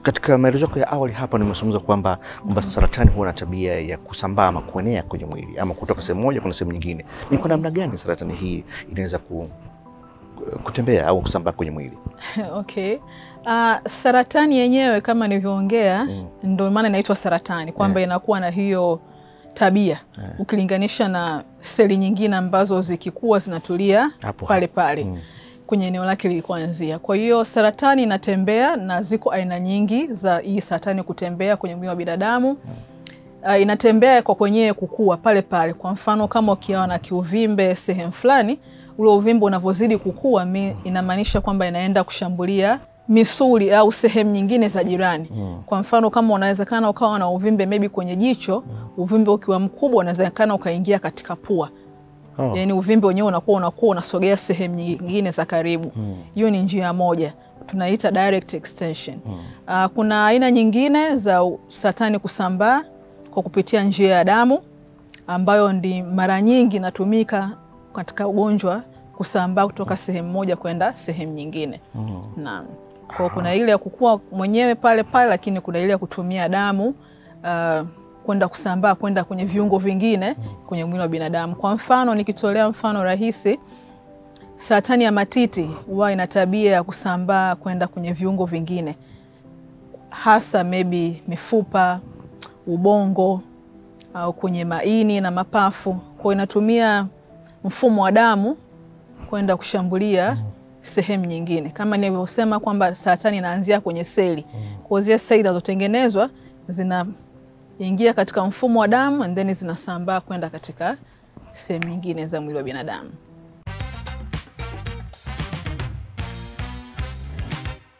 Katika maelezo yako ya awali hapa nimezungumza kwamba saratani huwa na tabia ya kusambaa ama kuenea kwenye mwili ama kutoka sehemu moja kwenda sehemu nyingine. Ni kwa namna gani saratani hii inaweza kutembea au kusambaa kwenye mwili? Okay. Saratani yenyewe kama nilivyoongea ndio maana inaitwa saratani, kwamba inakuwa na hiyo tabia ukilinganisha na seli nyingine ambazo zikikua zinatulia pale pale kwenye eneo lake lilikoanzia. Kwa hiyo saratani inatembea na ziko aina nyingi za hii saratani kutembea kwenye mwili wa binadamu. Inatembea kwa kwenyewe kukua pale pale. Kwa mfano kama ukiona kiuvimbe sehemu fulani, ule uvimbe unavyozidi kukua inamaanisha kwamba inaenda kushambulia misuli au sehemu nyingine za jirani. Kwa mfano kama unawezekana ukawa na uvimbe maybe kwenye jicho, uvimbe ukiwa mkubwa unawezekana ukaingia katika pua. Yaani uvimbe wenyewe unakuwa unasogea sehemu nyingine za karibu. Hiyo ni njia moja. Tunaita direct extension. Kuna aina nyingine za saratani kusambaa kwa kupitia njia ya damu, ambayo ndi mara nyingi inatumika katika ugonjwa kusambaa kutoka sehemu moja kwenda sehemu nyingine. Naam. Kwa kuna ile ya kukua mwenyewe pale pale, lakini kuna ile ya kutumia damu kwenda kusambaa kwenda kwenye viungo vingine kwenye mwili wa binadamu. Kwa mfano nikitolea mfano rahisi, saratani ya matiti huwa ina tabia ya kusambaa kwenda kwenye viungo vingine, hasa maybe mifupa, ubongo au kwenye maini na mapafu. Kwa inatumia mfumo wa damu kwenda kushambulia sehemu nyingine. Kama nilivyosema kwamba saratani inaanzia kwenye seli. Kwa zile seli zinazotengenezwa zinaingia katika mfumo wa damu and then zinasambaa kwenda katika sehemu nyingine za mwili wa binadamu.